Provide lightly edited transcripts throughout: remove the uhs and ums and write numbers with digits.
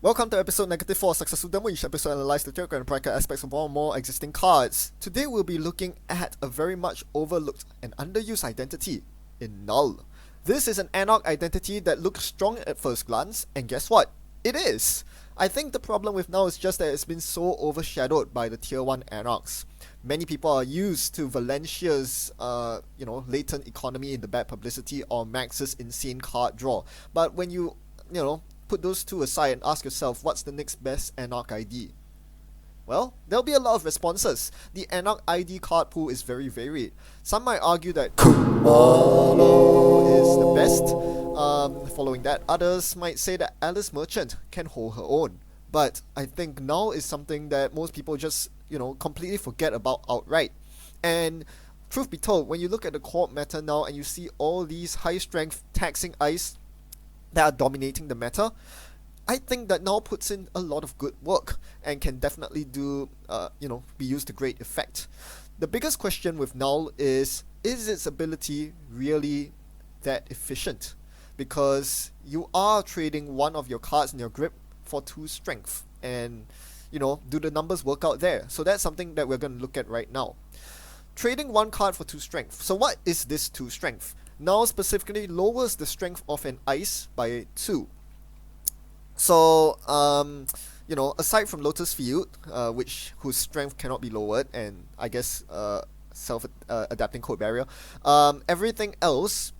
Welcome to episode -4 Successful Demo. Each episode analyze the theoretical and practical aspects of one or more existing cards. Today we'll be looking at a very much overlooked and underused identity in Null. This is an anarch identity that looks strong at first glance, and guess what? It is! I think the problem with Null is just that it's been so overshadowed by the tier 1 anarchs. Many people are used to Valencia's latent economy in the bad publicity or Max's insane card draw. But when you put those two aside and ask yourself what's the next best Anarch ID? Well, there'll be a lot of responses. The Anarch ID card pool is very varied. Some might argue that Kumalo is the best. Following that, others might say that Alice Merchant can hold her own. But I think Null is something that most people just, completely forget about outright. And truth be told, when you look at the core meta now and you see all these high strength taxing ice that are dominating the meta, I think that Null puts in a lot of good work and can definitely be used to great effect. The biggest question with Null is its ability really that efficient? Because you are trading one of your cards in your grip for 2 strength, and do the numbers work out there? So that's something that we're going to look at right now. Trading one card for 2 strength. So what is this 2 strength? Null specifically lowers the strength of an ice by 2. So, aside from Lotus Field, whose strength cannot be lowered, and I guess self-adapting code barrier, everything else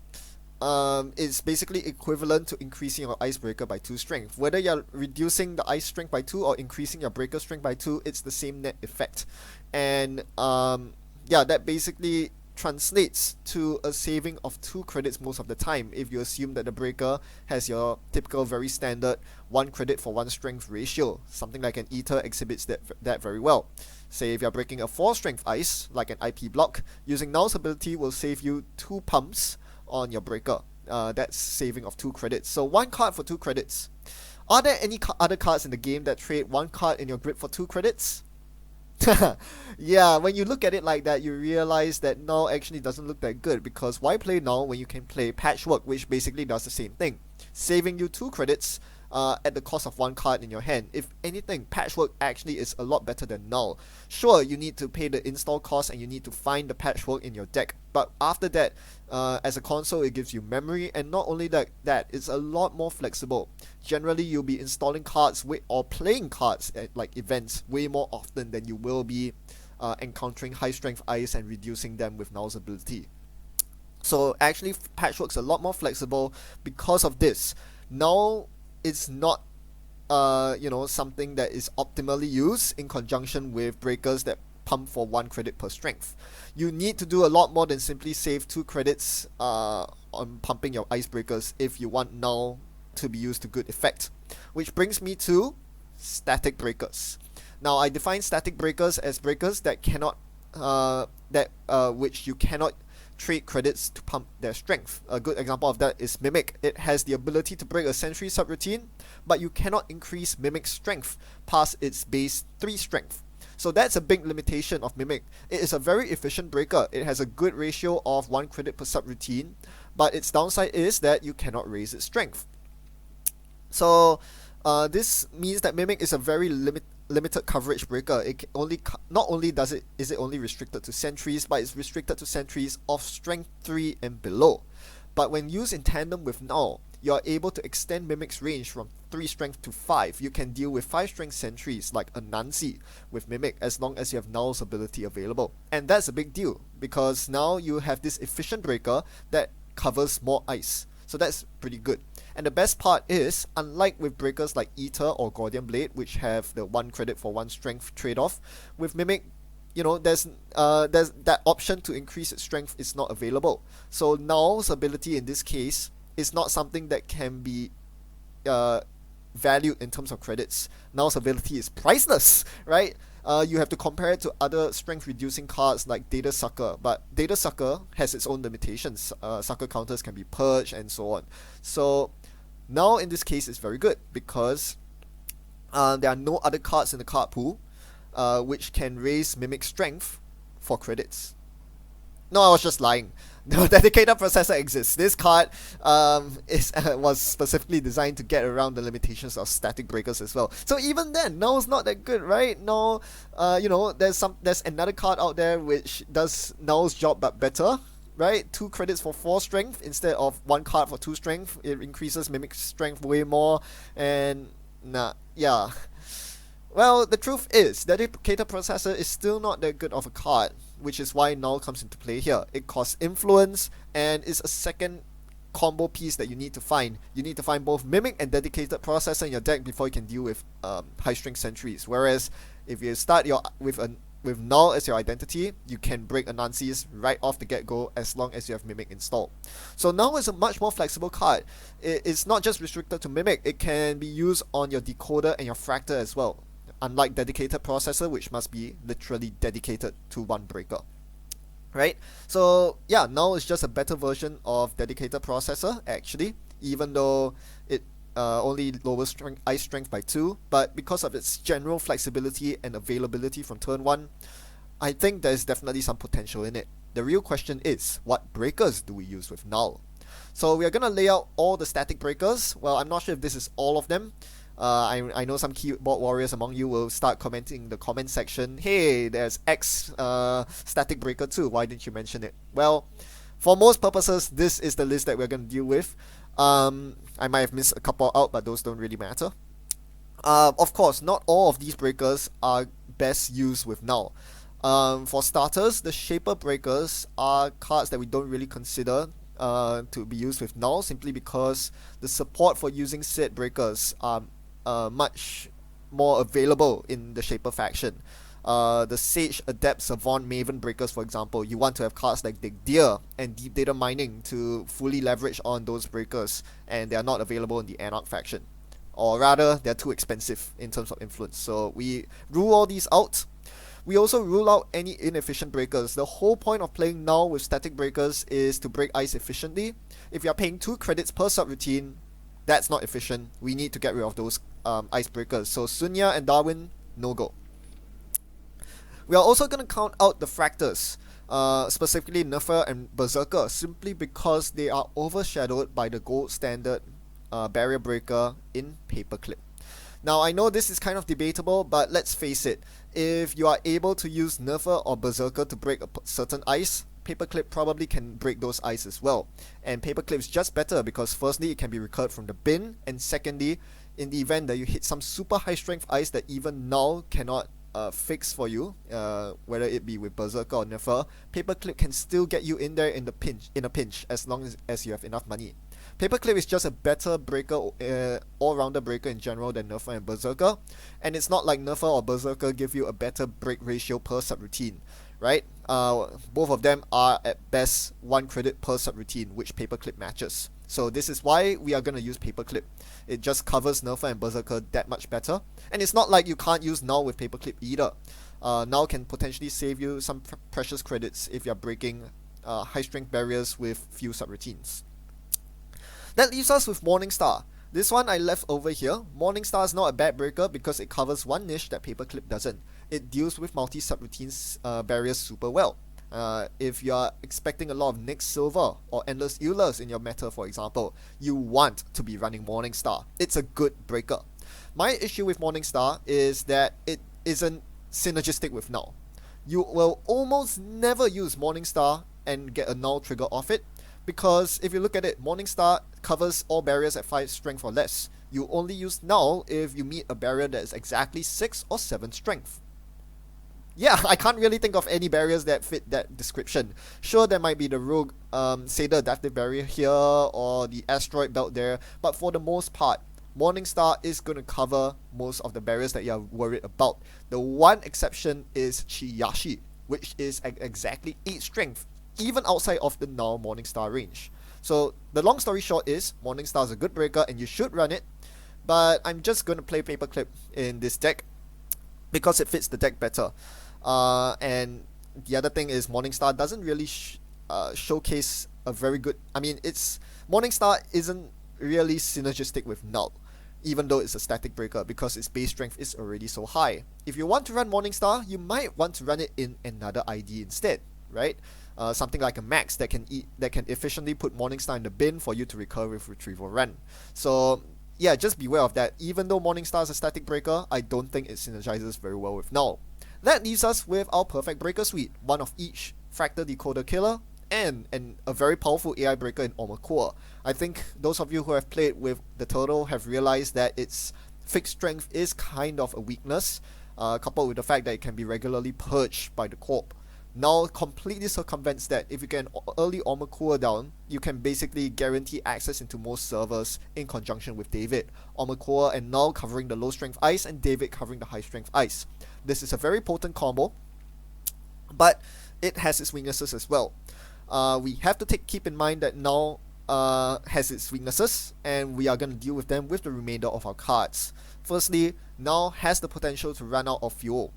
is basically equivalent to increasing your icebreaker by 2 strength. Whether you're reducing the ice strength by 2 or increasing your breaker strength by 2, it's the same net effect. And that basically translates to a saving of 2 credits most of the time if you assume that the breaker has your typical very standard 1 credit for 1 strength ratio. Something like an Ether exhibits that very well. Say if you're breaking a 4 strength ice, like an IP block, using Null's ability will save you 2 pumps on your breaker. That's saving of 2 credits. So 1 card for 2 credits. Are there any other cards in the game that trade 1 card in your grip for 2 credits? Yeah, when you look at it like that, you realize that Null actually doesn't look that good, because why play Null when you can play Patchwork, which basically does the same thing, saving you 2 credits at the cost of 1 card in your hand. If anything, Patchwork actually is a lot better than Null. Sure, you need to pay the install cost and you need to find the Patchwork in your deck, but after that, as a console, it gives you memory, and not only that, it's a lot more flexible. Generally, you'll be installing cards or playing cards at like events way more often than you will be encountering high strength ice and reducing them with Null's ability. So actually, Patchwork's a lot more flexible because of this. Null is not something that is optimally used in conjunction with breakers that pump for 1 credit per strength. You need to do a lot more than simply save 2 credits on pumping your icebreakers if you want Null to be used to good effect. Which brings me to static breakers. Now, I define static breakers as breakers that cannot which you cannot trade credits to pump their strength. A good example of that is Mimic. It has the ability to break a Sentry subroutine, but you cannot increase Mimic's strength past its base 3 strength. So that's a big limitation of Mimic. It is a very efficient breaker. It has a good ratio of 1 credit per subroutine, but its downside is that you cannot raise its strength. So this means that Mimic is a very limited coverage breaker. It not only is it only restricted to sentries, but it's restricted to sentries of strength 3 and below. But when used in tandem with Null, you are able to extend Mimic's range from 3 strength to 5. You can deal with 5 strength sentries like a Nancy with Mimic as long as you have Null's ability available. And that's a big deal, because now you have this efficient breaker that covers more ice. So that's pretty good. And the best part is, unlike with breakers like Ether or Gordian Blade, which have the 1 credit for 1 strength trade-off, with Mimic, there's that option to increase its strength is not available. So Null's ability in this case is not something that can be valued in terms of credits. Null's ability is priceless, right? You have to compare it to other strength reducing cards like Data Sucker, but Data Sucker has its own limitations. Sucker counters can be purged and so on. So Null in this case is very good because there are no other cards in the card pool which can raise Mimic strength for credits. No, I was just lying. No dedicated processor exists. This card was specifically designed to get around the limitations of static breakers as well. So even then, Null's not that good, right? Null, there's another card out there which does Null's job but better, right? 2 credits for 4 strength instead of 1 card for 2 strength. It increases Mimic strength way more, and yeah. Well, the truth is, dedicated processor is still not that good of a card, which is why Null comes into play here. It costs influence and is a second combo piece that you need to find. You need to find both Mimic and dedicated processor in your deck before you can deal with high strength sentries. Whereas if you start with Null as your identity, you can break Anansi's right off the get-go as long as you have Mimic installed. So Null is a much more flexible card. It's not just restricted to Mimic, it can be used on your decoder and your fractor as well. Unlike dedicated processor, which must be literally dedicated to one breaker. Right? So yeah, Null is just a better version of dedicated processor actually, even though it only lowers ice strength by 2, but because of its general flexibility and availability from turn 1, I think there's definitely some potential in it. The real question is, what breakers do we use with Null? So we are going to lay out all the static breakers. Well, I'm not sure if this is all of them. I know some keyboard warriors among you will start commenting in the comment section, hey, there's X static breaker too, why didn't you mention it? Well, for most purposes, this is the list that we're going to deal with. I might have missed a couple out, but those don't really matter. Of course, not all of these breakers are best used with Null. For starters, the Shaper breakers are cards that we don't really consider to be used with Null, simply because the support for using said breakers are much more available in the Shaper faction. The Sage, Adept, Savant, Maven breakers, for example, you want to have cards like Dig Deer and Deep Data Mining to fully leverage on those breakers, and they are not available in the Anarch faction. Or rather, they're too expensive in terms of influence. So we rule all these out. We also rule out any inefficient breakers. The whole point of playing Null with static breakers is to break ice efficiently. If you're paying 2 credits per subroutine, that's not efficient. We need to get rid of those ice breakers. So Sunya and Darwin, no go. We are also going to count out the Fractors, specifically Nerfer and Berserker, simply because they are overshadowed by the gold standard barrier breaker in Paperclip. Now, I know this is kind of debatable, but let's face it, if you are able to use Nerfer or Berserker to break a certain ice, Paperclip probably can break those ice as well. And Paperclip is just better because firstly, it can be recurred from the bin, and secondly, in the event that you hit some super high strength ice that even Null cannot fix for you, whether it be with Berserker or Nerfer, Paperclip can still get you in there in a pinch as long as you have enough money. Paperclip is just a better breaker, all-rounder breaker in general than Nerfer and Berserker, and it's not like Nerfer or Berserker give you a better break ratio per subroutine, right? Both of them are at best 1 credit per subroutine, which Paperclip matches. So this is why we are going to use Paperclip. It just covers Nerfer and Berserker that much better, and it's not like you can't use Null with Paperclip either. Null can potentially save you some precious credits if you're breaking high strength barriers with few subroutines. That leaves us with Morningstar. This one I left over here. Morningstar is not a bad breaker because it covers one niche that Paperclip doesn't. It deals with multi-subroutines barriers super well. If you are expecting a lot of Nyx Silver or Endless Eulers in your meta, for example, you want to be running Morningstar. It's a good breaker. My issue with Morningstar is that it isn't synergistic with Null. You will almost never use Morningstar and get a Null trigger off it, because if you look at it, Morningstar covers all barriers at 5 strength or less. You only use Null if you meet a barrier that is exactly 6 or 7 strength. Yeah, I can't really think of any barriers that fit that description. Sure, there might be the Rogue Seder Adaptive Barrier here or the Asteroid Belt there, but for the most part, Morningstar is going to cover most of the barriers that you are worried about. The one exception is Chiyashi, which is at exactly 8 strength, even outside of the Null Morningstar range. So the long story short is, Morningstar is a good breaker and you should run it, but I'm just going to play Paperclip in this deck because it fits the deck better. And the other thing is, Morningstar doesn't really showcase a very good... Morningstar isn't really synergistic with Null, even though it's a static breaker, because its base strength is already so high. If you want to run Morningstar, you might want to run it in another ID instead, right? something like a Max that can efficiently put Morningstar in the bin for you to recur with Retrieval Run. So yeah, just beware of that. Even though Morningstar is a static breaker, I don't think it synergizes very well with Null. That leaves us with our perfect breaker suite, one of each Fractal Decoder Killer and a very powerful AI breaker in Armor Core. I think those of you who have played with the Turtle have realized that its fixed strength is kind of a weakness, coupled with the fact that it can be regularly purged by the Corp. Null completely circumvents that. If you get an early Armor Core down, you can basically guarantee access into most servers in conjunction with David. Armor Core and Null covering the low strength ice and David covering the high strength ice. This is a very potent combo, but it has its weaknesses as well. We have to keep in mind that Null has its weaknesses, and we are going to deal with them with the remainder of our cards. Firstly, Null has the potential to run out of fuel.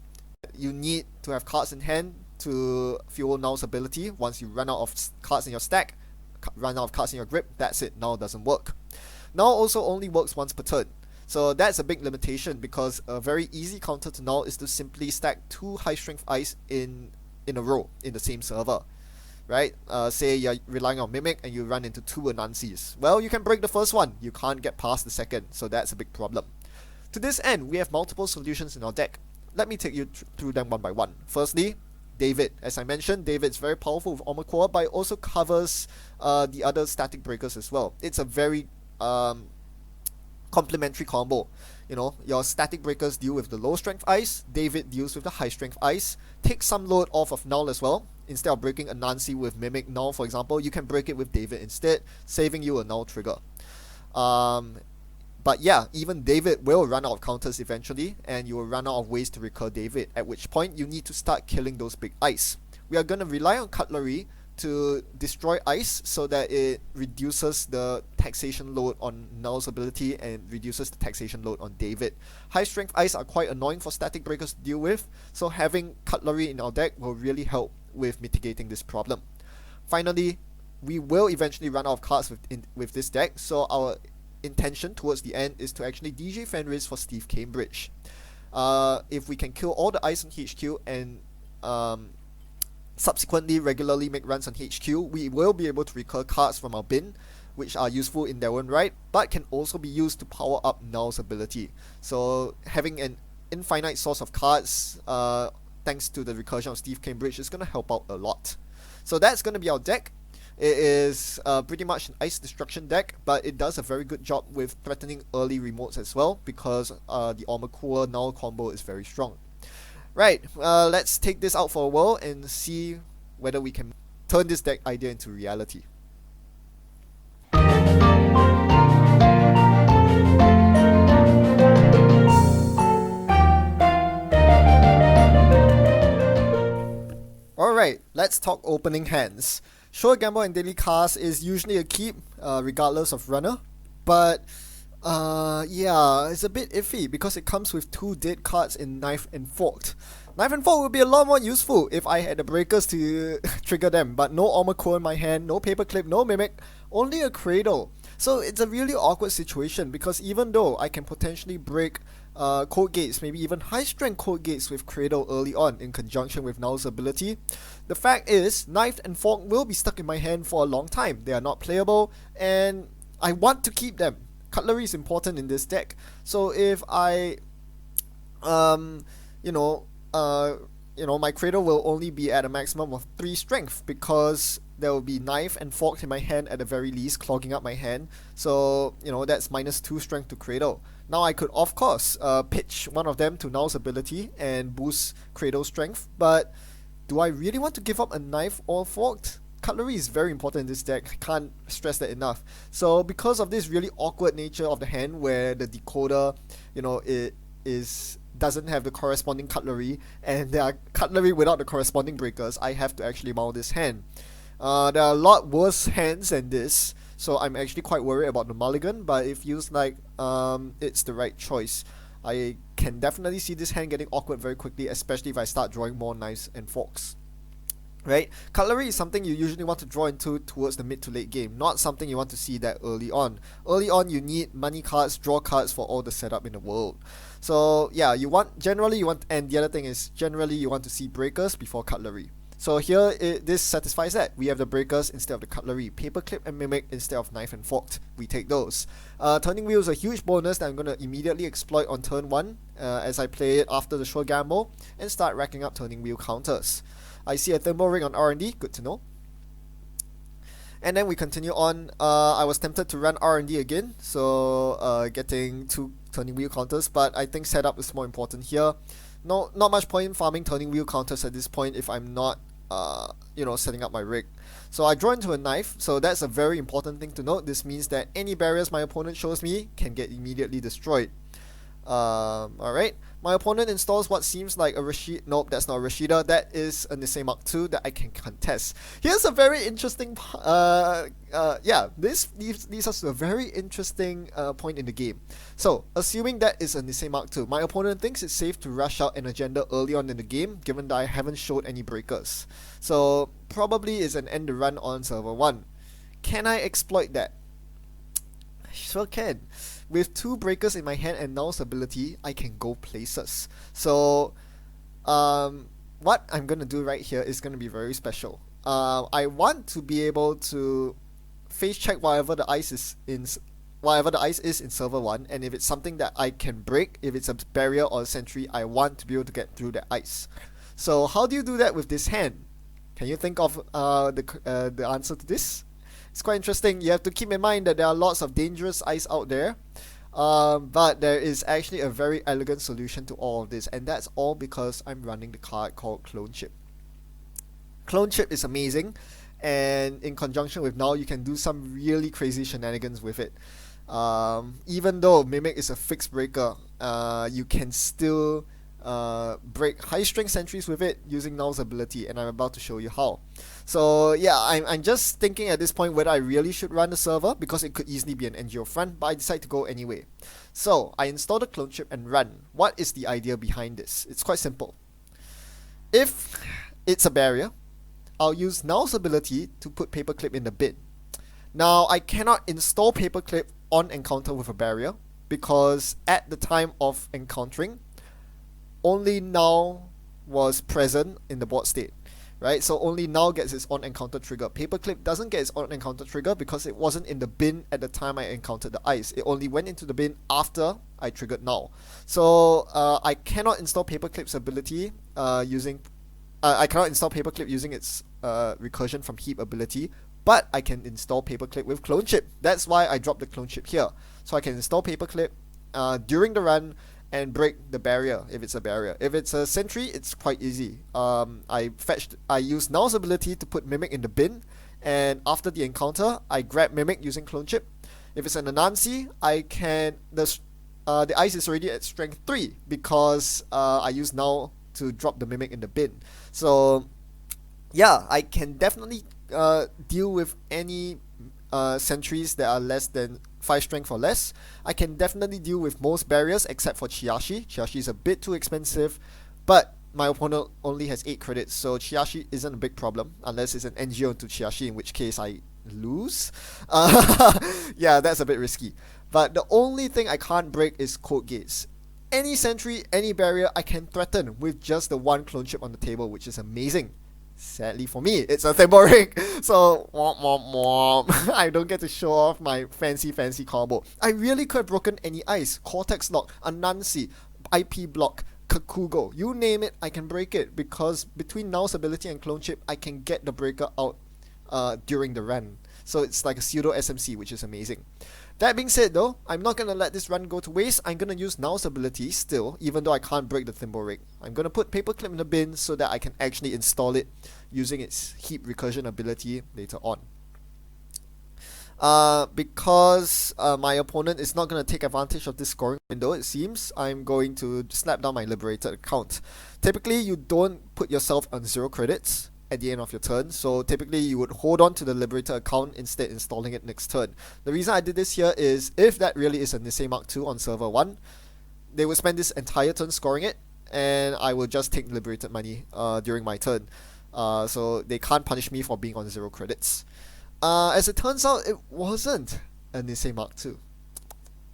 You need to have cards in hand to fuel Null's ability. Once you run out of cards in your stack, run out of cards in your grip, that's it, Null doesn't work. Null also only works once per turn. So that's a big limitation, because a very easy counter to Null is to simply stack 2 high strength ice in a row in the same server. Right? Say you're relying on Mimic and you run into 2 Anansis. Well, you can break the first one, you can't get past the second, so that's a big problem. To this end, we have multiple solutions in our deck. Let me take you through them one by one. Firstly, David. As I mentioned, David's very powerful with Armor Core, but it also covers the other static breakers as well. It's a very complementary combo. You know, your static breakers deal with the low strength ice, David deals with the high strength ice. Take some load off of Null as well. Instead of breaking a Nancy with Mimic Null, for example, you can break it with David instead, saving you a Null trigger. But yeah, even David will run out of counters eventually, and you will run out of ways to recur David, at which point you need to start killing those big ice. We are going to rely on Cutlery to destroy ice so that it reduces the taxation load on Null's ability and reduces the taxation load on David. High strength ice are quite annoying for static breakers to deal with, so having Cutlery in our deck will really help with mitigating this problem. Finally, we will eventually run out of cards with this deck, so our intention towards the end is to actually DJ Fenris for Steve Cambridge. If we can kill all the ice on HQ and subsequently regularly make runs on HQ, we will be able to recur cards from our bin, which are useful in their own right, but can also be used to power up Null's ability. So having an infinite source of cards, thanks to the recursion of Steve Cambridge, is going to help out a lot. So that's going to be our deck. It is pretty much an ice destruction deck, but it does a very good job with threatening early remotes as well, because the Armor Core Null combo is very strong. Right, let's take this out for a whirl and see whether we can turn this deck idea into reality. Alright, let's talk opening hands. Sure, Gamble and Daily Cast is usually a keep, regardless of runner, but yeah, it's a bit iffy because it comes with 2 dead cards in Knife and Forked. Knife and Fork would be a lot more useful if I had the breakers to trigger them, but no Armor Core in my hand, no Paperclip, no Mimic, only a Cradle. So it's a really awkward situation, because even though I can potentially break code gates, maybe even high strength code gates with Cradle early on in conjunction with Null's ability, the fact is, Knife and Fork will be stuck in my hand for a long time. They are not playable, and I want to keep them. Cutlery is important in this deck, so if I, my Cradle will only be at a maximum of 3 strength, because there will be Knife and Fork in my hand at the very least, clogging up my hand. So, that's minus 2 strength to Cradle. Now I could, of course, pitch one of them to Null's ability and boost Cradle's strength, but do I really want to give up a Knife or Forked? Cutlery is very important in this deck, I can't stress that enough. So because of this really awkward nature of the hand, where the decoder, doesn't have the corresponding Cutlery, and there are Cutlery without the corresponding breakers, I have to actually mount this hand. There are a lot worse hands than this, so I'm actually quite worried about the mulligan, but it feels like it's the right choice. I can definitely see this hand getting awkward very quickly, especially if I start drawing more knives and forks. Right? Cutlery is something you usually want to draw into towards the mid to late game, not something you want to see that early on. Early on, you need money cards, draw cards for all the setup in the world. So yeah, and the other thing is, generally you want to see breakers before Cutlery. So here this satisfies that. We have the breakers instead of the cutlery, paperclip and mimic instead of knife and forked. We take those. Turning wheel is a huge bonus that I'm going to immediately exploit on turn 1 as I play it after the sure gamble and start racking up turning wheel counters. I see a thimble ring on R&D, good to know. And then we continue on. I was tempted to run R&D again, so getting 2 turning wheel counters, but I think setup is more important here. Not much point in farming turning wheel counters at this point if I'm not setting up my rig. So I draw into a knife, so that's a very important thing to note. This means that any barriers my opponent shows me can get immediately destroyed. Alright, my opponent installs what seems like a Rashid. Nope, that's not a Rashida. That is a Nisei Mark II that I can contest. Here's a very interesting this leads us to a very interesting point in the game. So, assuming that is a Nisei Mark II, my opponent thinks it's safe to rush out an agenda early on in the game, given that I haven't showed any breakers. So, probably is an end to run on server 1. Can I exploit that? I sure can. With 2 breakers in my hand and Null's ability, I can go places. So, what I'm going to do right here is going to be very special. I want to be able to face check whatever the ice is in server 1, and if it's something that I can break, if it's a barrier or a sentry, I want to be able to get through that ice. So how do you do that with this hand? Can you think of the answer to this? It's quite interesting. You have to keep in mind that there are lots of dangerous ice out there, but there is actually a very elegant solution to all of this, and that's all because I'm running the card called Clone Chip. Clone Chip is amazing, and in conjunction with Null, you can do some really crazy shenanigans with it. Even though Mimic is a fixed breaker, you can still break high strength sentries with it using Null's ability, and I'm about to show you how. So yeah, I'm just thinking at this point whether I really should run the server, because it could easily be an NGO front, but I decide to go anyway. So I install the clone chip and run. What is the idea behind this? It's quite simple. If it's a barrier, I'll use Null's ability to put paperclip in the bin. Now I cannot install paperclip on encounter with a barrier, because at the time of encountering, only Null was present in the board state, right? So only Null gets its on encounter trigger. Paperclip doesn't get its on encounter trigger because it wasn't in the bin at the time I encountered the ice. It only went into the bin after I triggered Null. So I cannot install paperclip's ability using its recursion from heap ability, but I can install paperclip with clone chip. That's why I dropped the clone chip here. So I can install paperclip during the run and break the barrier if it's a barrier. If it's a sentry, it's quite easy. I used Null's ability to put Mimic in the bin, and after the encounter, I grab Mimic using clone chip. If it's an Anansi, the ice is already at strength 3 because I used Null to drop the Mimic in the bin. So yeah, I can definitely deal with any sentries that are less than 5 strength or less. I can definitely deal with most barriers except for Chiashi. Chiashi is a bit too expensive, but my opponent only has 8 credits, so Chiashi isn't a big problem unless it's an NGO into Chiashi, in which case I lose. Yeah, that's a bit risky. But the only thing I can't break is code gates. Any sentry, any barrier, I can threaten with just the 1 clone chip on the table, which is amazing. Sadly for me, it's a thimble ring, so womp womp womp. I don't get to show off my fancy combo. I really could have broken any ice, Cortex Lock, Anansi, IP Block, Kakugo, you name it, I can break it, because between Null's ability and clone chip, I can get the breaker out during the run. So it's like a pseudo SMC, which is amazing. That being said though, I'm not going to let this run go to waste. I'm going to use Null's ability still, even though I can't break the thimble rig. I'm going to put paperclip in the bin so that I can actually install it using its heap recursion ability later on. Because my opponent is not going to take advantage of this scoring window, it seems, I'm going to slap down my liberated account. Typically, you don't put yourself on 0 credits at the end of your turn, so typically you would hold on to the liberated account instead installing it next turn. The reason I did this here is if that really is a Nisei Mark II on server 1, they would spend this entire turn scoring it, and I will just take liberated money during my turn. So they can't punish me for being on 0 credits. As it turns out, it wasn't a Nisei Mark II.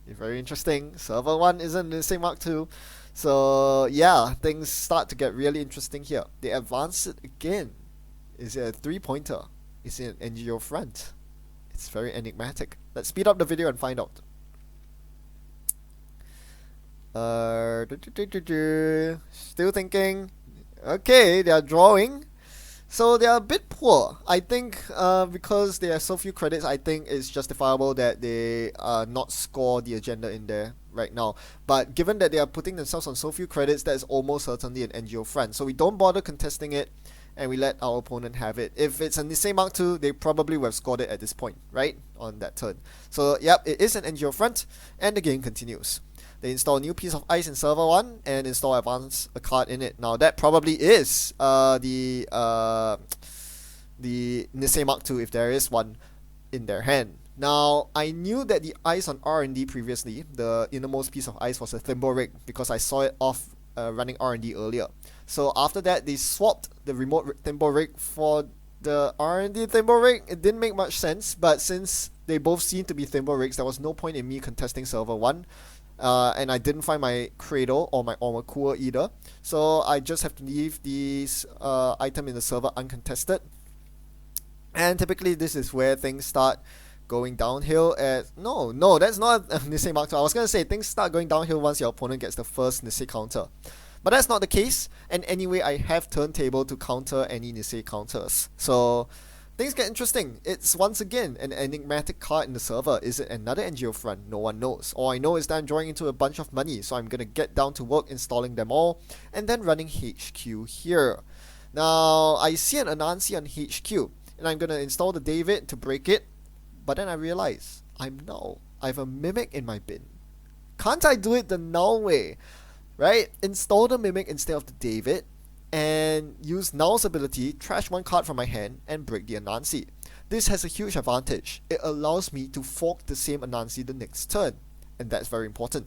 Very interesting. Server 1 isn't Nisei Mark II. So yeah, things start to get really interesting here. They advance it again. Is it a 3-pointer? Is it an NGO front? It's very enigmatic. Let's speed up the video and find out. Still thinking. Okay, they are drawing. So they are a bit poor. I think because they have so few credits, I think it's justifiable that they not score the agenda in there right now. But given that they are putting themselves on so few credits, that is almost certainly an NGO front. So we don't bother contesting it, and we let our opponent have it. If it's a Nisei Mark II, they probably would have scored it at this point, right? On that turn. So yep, it is an NGO front, and the game continues. They install a new piece of ice in server 1 and install advance a card in it. Now that probably is the Nisei Mark II if there is one in their hand. Now I knew that the ice on R&D previously, the innermost piece of ice was a Thimble Rig because I saw it off running R&D earlier. So after that they swapped the remote Thimble Rig for the R&D Thimble Rig. It didn't make much sense, but since they both seem to be Thimble Rigs, there was no point in me contesting server 1. And I didn't find my Cradle or my Cooler either. So I just have to leave these item in the server uncontested. And typically this is where things start going downhill no, that's not Nisei Mark II. I was going to say things start going downhill once your opponent gets the first Nisei counter. But that's not the case. And anyway, I have turntable to counter any Nisei counters. So things get interesting. It's once again an enigmatic card in the server. Is it another NGO front? No one knows. All I know is that I'm drawing into a bunch of money, so I'm gonna get down to work installing them all, and then running HQ here. Now, I see an Anansi on HQ, and I'm gonna install the David to break it, but then I realize I'm Null. I have a Mimic in my bin. Can't I do it the Null way? Right? Install the Mimic instead of the David, and use Null's ability, trash one card from my hand, and break the Anansi. This has a huge advantage. It allows me to fork the same Anansi the next turn, and that's very important.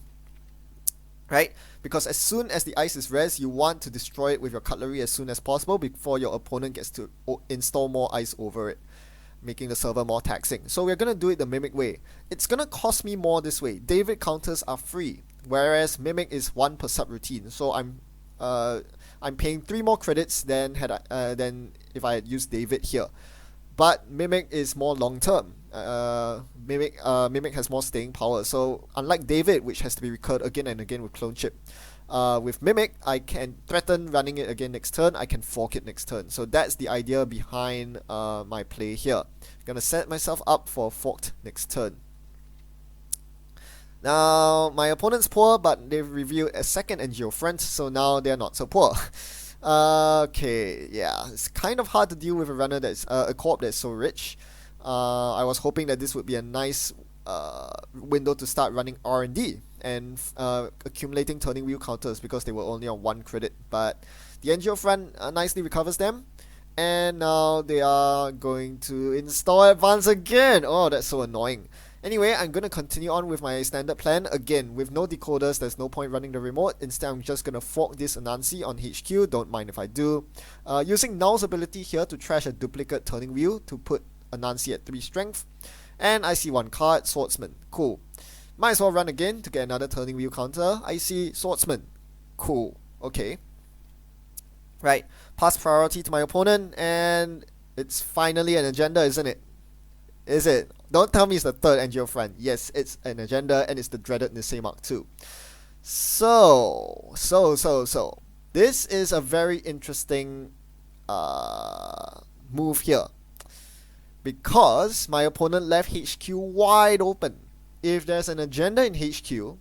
Right? Because as soon as the ice is res, you want to destroy it with your cutlery as soon as possible before your opponent gets to install more ice over it, making the server more taxing. So we're gonna do it the Mimic way. It's gonna cost me more this way. David counters are free, whereas Mimic is 1 per subroutine. So I'm paying 3 more credits than if I had used David here. But Mimic is more long term. Mimic has more staying power. So unlike David, which has to be recurred again and again with Clone Chip, with Mimic, I can threaten running it again next turn. I can fork it next turn. So that's the idea behind my play here. I'm gonna set myself up for forked next turn. Now, my opponent's poor, but they've revealed a second NGO front, so now they're not so poor. Okay, yeah, it's kind of hard to deal with a runner that's a corp that's so rich. I was hoping that this would be a nice window to start running R&D and accumulating turning wheel counters because they were only on 1 credit. But the NGO front nicely recovers them, and now they are going to install advance again. Oh, that's so annoying. Anyway, I'm going to continue on with my standard plan. Again, with no decoders, there's no point running the remote. Instead, I'm just going to fork this Anansi on HQ. Don't mind if I do. Using Null's ability here to trash a duplicate turning wheel to put Anansi at 3 strength. And I see 1 card, Swordsman. Cool. Might as well run again to get another turning wheel counter. I see Swordsman. Cool. Okay. Right. Pass priority to my opponent, and it's finally an agenda, isn't it? Is it? Don't tell me it's the 3rd NGO front. Yes, it's an agenda, and it's the dreaded Nisei Mark II. So. This is a very interesting move here, because my opponent left HQ wide open. If there's an agenda in HQ,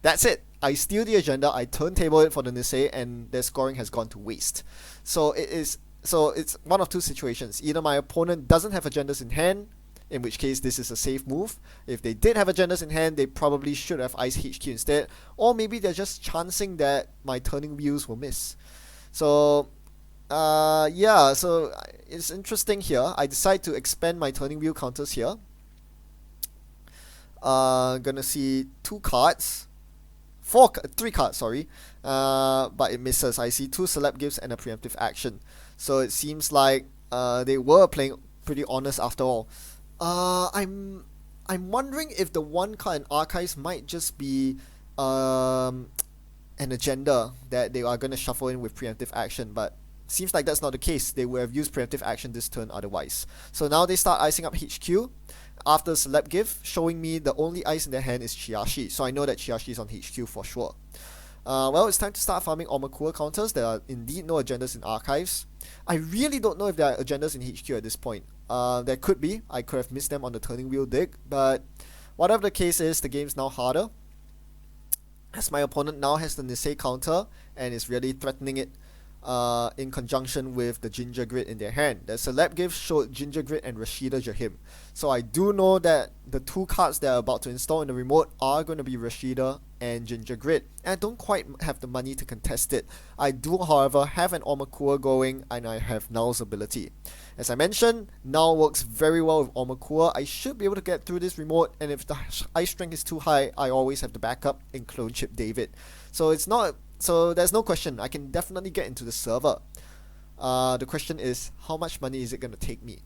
that's it. I steal the agenda, I turntable it for the Nisei, and their scoring has gone to waste. So it's one of 2 situations. Either my opponent doesn't have agendas in hand, in which case this is a safe move. If they did have agendas in hand, they probably should have Ice HQ instead. Or maybe they're just chancing that my turning wheels will miss. So yeah, so it's interesting here. I decide to expand my turning wheel counters here. Gonna see 2 cards. 3 cards, sorry. But it misses. I see 2 celeb gifts and a preemptive action. So it seems like they were playing pretty honest after all. I'm wondering if the 1 card in Archives might just be an agenda that they are gonna shuffle in with preemptive action, but seems like that's not the case. They would have used preemptive action this turn otherwise. So now they start icing up HQ after Celeb Gift, showing me the only ice in their hand is Chiashi. So I know that Chiashi is on HQ for sure. Well, it's time to start farming Omakua counters. There are indeed no agendas in archives. I really don't know if there are agendas in HQ at this point. There could be. I could have missed them on the turning wheel dig, but whatever the case is, the game's now harder, as my opponent now has the Nisei counter and is really threatening it in conjunction with the Ginger Grid in their hand. The Celeb Gift showed Ginger Grid and Rashida Jahim. So I do know that the two cards that are about to install in the remote are going to be Rashida and Ginger Grid. And I don't quite have the money to contest it. I do, however, have an Omakua going, and I have Null's ability. As I mentioned, Null works very well with Omakua. I should be able to get through this remote, and if the ice strength is too high, I always have the backup in Clone Chip David. So there's no question. I can definitely get into the server. The question is, how much money is it going to take me?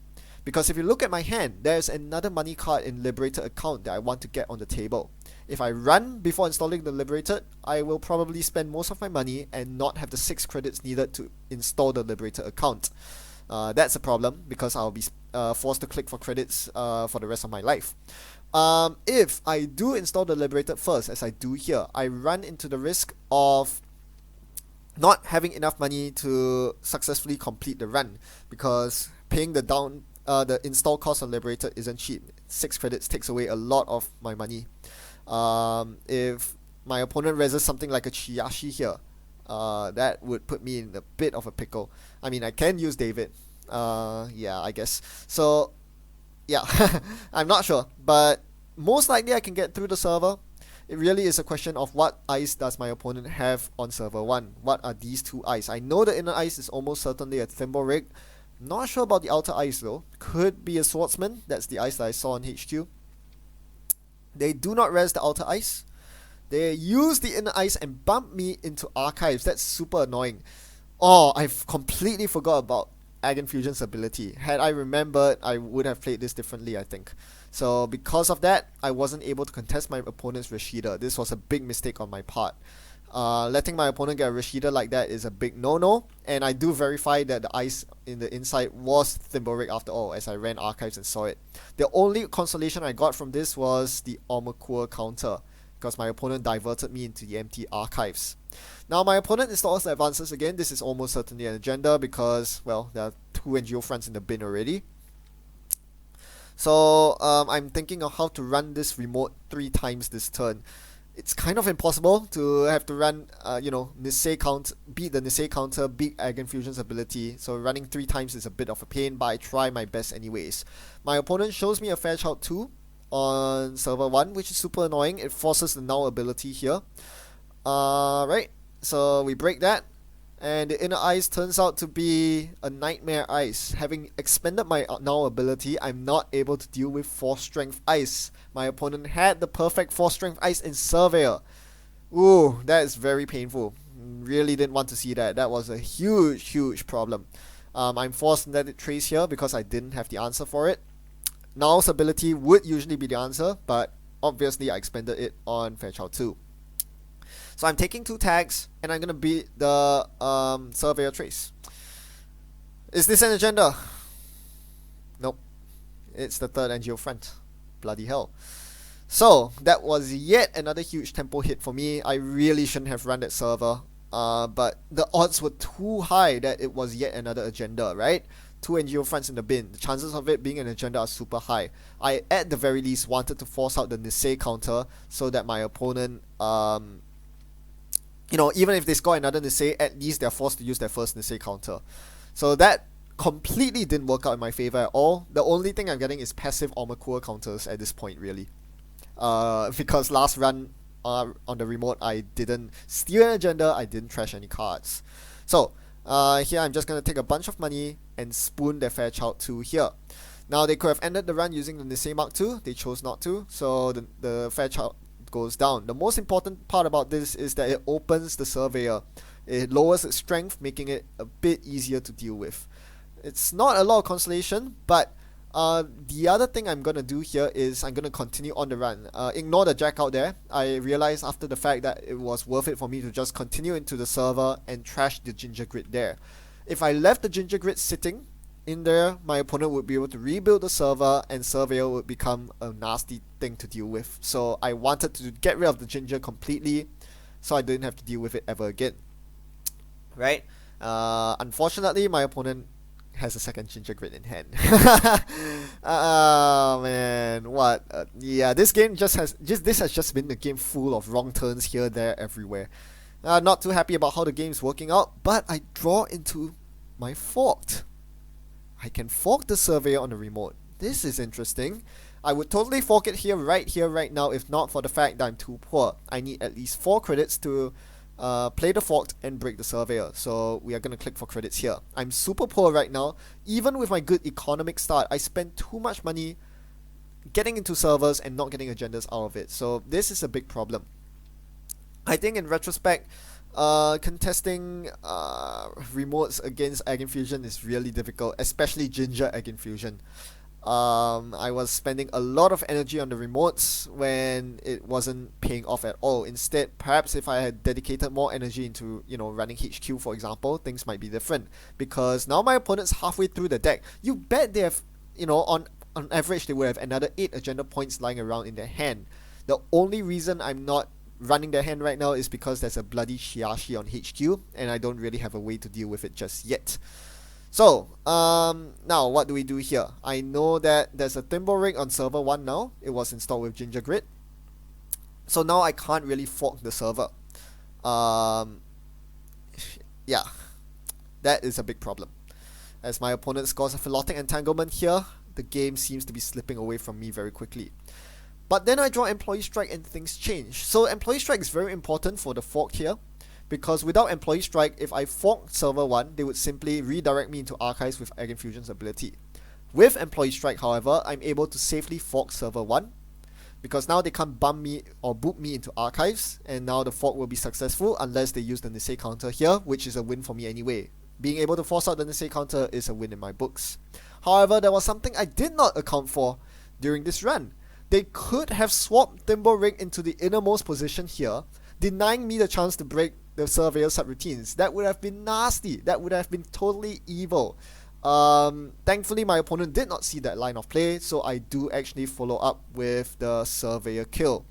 Because if you look at my hand, there's another money card in Liberated account that I want to get on the table. If I run before installing the Liberated, I will probably spend most of my money and not have the 6 credits needed to install the Liberated account. That's a problem because I'll be forced to click for credits for the rest of my life. If I do install the Liberated first, as I do here, I run into the risk of not having enough money to successfully complete the run, because paying the install cost on Liberated isn't cheap. 6 credits takes away a lot of my money. If my opponent resists something like a Chiashi here, that would put me in a bit of a pickle. I mean, I can use David. Yeah, I guess. So, yeah, I'm not sure. But most likely I can get through the server. It really is a question of what ice does my opponent have on server 1. What are these 2 ice? I know the inner ice is almost certainly a Thimble Rig. Not sure about the outer ice though. Could be a Swordsman. That's the ice that I saw on HQ. They do not res the outer ice. They use the inner ice and bump me into archives. That's super annoying. Oh, I've completely forgot about Agon Fusion's ability. Had I remembered, I would have played this differently, I think. So because of that, I wasn't able to contest my opponent's Rashida. This was a big mistake on my part. Letting my opponent get a Rashida like that is a big no-no, and I do verify that the ice in the inside was Thimble Rig after all, as I ran archives and saw it. The only consolation I got from this was the Omakua counter, because my opponent diverted me into the empty archives. Now my opponent installs the advances again. This is almost certainly an agenda because, well, there are 2 NGO fronts in the bin already. So I'm thinking of how to run this remote 3 times this turn. It's kind of impossible to have to run, Nisei beat the Nisei counter, beat Agon Fusion's ability. So running 3 times is a bit of a pain, but I try my best anyways. My opponent shows me a Fairchild 2 on server 1, which is super annoying. It forces the Null ability here. Right, so we break that, and the inner ice turns out to be a Nightmare Ice. Having expended my Null ability, I'm not able to deal with 4 strength ice. My opponent had the perfect 4 strength ice in Surveyor. Ooh, that is very painful. Really didn't want to see that. That was a huge problem. I'm forced to let it trace here because I didn't have the answer for it. Null's ability would usually be the answer, but obviously I expended it on Fairchild 2. So I'm taking 2 tags, and I'm going to beat the Surveyor Trace. Is this an agenda? Nope. It's the 3rd NGO front. Bloody hell. So, that was yet another huge tempo hit for me. I really shouldn't have run that server. But the odds were too high that it was yet another agenda, right? 2 NGO fronts in the bin. The chances of it being an agenda are super high. I, at the very least, wanted to force out the Nisei counter so that my opponent... even if they score another Nisei, at least they're forced to use their first Nisei counter. So that completely didn't work out in my favor at all. The only thing I'm getting is passive Omakua counters at this point, really. Because last run on the remote, I didn't steal an agenda, I didn't trash any cards. So, here I'm just going to take a bunch of money and spoon their Fairchild 2 here. Now, they could have ended the run using the Nisei Mark II. They chose not to, so the Fairchild goes down. The most important part about this is that it opens the Surveyor. It lowers its strength, making it a bit easier to deal with. It's not a lot of consolation, but the other thing I'm going to do here is I'm going to continue on the run. Ignore the jack out there. I realized after the fact that it was worth it for me to just continue into the server and trash the Ginger Grid there. If I left the Ginger Grid sitting in there, my opponent would be able to rebuild the server and Surveyor would become a nasty thing to deal with. So I wanted to get rid of the Ginger completely so I didn't have to deal with it ever again. Right? Unfortunately, my opponent has a second Ginger Grid in hand. Oh man, what? Yeah, this has just been a game full of wrong turns here, there, everywhere. Not too happy about how the game's working out, but I draw into my forked. I can fork the Surveyor on the remote. This is interesting. I would totally fork it here, right now, if not for the fact that I'm too poor. I need at least 4 credits to play the forked and break the Surveyor. So we are going to click for credits here. I'm super poor right now. Even with my good economic start, I spend too much money getting into servers and not getting agendas out of it. So this is a big problem. I think in retrospect, contesting remotes against Egg Infusion is really difficult, especially Ginger Egg Infusion. I was spending a lot of energy on the remotes when it wasn't paying off at all. Instead, perhaps if I had dedicated more energy into, running HQ, for example, things might be different. Because now my opponent's halfway through the deck. You bet they have, on average, they would have another 8 agenda points lying around in their hand. The only reason I'm not running their hand right now is because there's a bloody Shiashi on HQ, and I don't really have a way to deal with it just yet. So, now what do we do here? I know that there's a Thimble Rig on server 1 now. It was installed with Ginger Grid. So now I can't really fork the server. Yeah, that is a big problem. As my opponent scores a Philotic Entanglement here, the game seems to be slipping away from me very quickly. But then I draw Employee Strike and things change. So Employee Strike is very important for the fork here, because without Employee Strike, if I fork server 1, they would simply redirect me into Archives with Egg Infusion's ability. With Employee Strike, however, I'm able to safely fork server 1, because now they can't bump me or boot me into Archives, and now the fork will be successful unless they use the Nisei counter here, which is a win for me anyway. Being able to force out the Nisei counter is a win in my books. However, there was something I did not account for during this run. They could have swapped Thimble Rig into the innermost position here, denying me the chance to break the Surveyor subroutines. That would have been nasty. That would have been totally evil. Thankfully, my opponent did not see that line of play, so I do actually follow up with the Surveyor kill.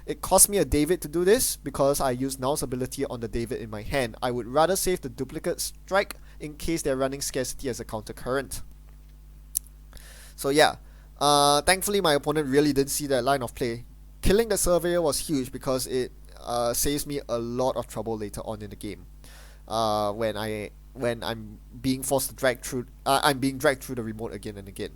It cost me a David to do this because I used Null's ability on the David in my hand. I would rather save the duplicate strike in case they're running Scarcity as a counter current. So yeah. Thankfully, my opponent really didn't see that line of play. Killing the Surveyor was huge because it saves me a lot of trouble later on in the game. When I'm being forced to drag through, I'm being dragged through the remote again and again.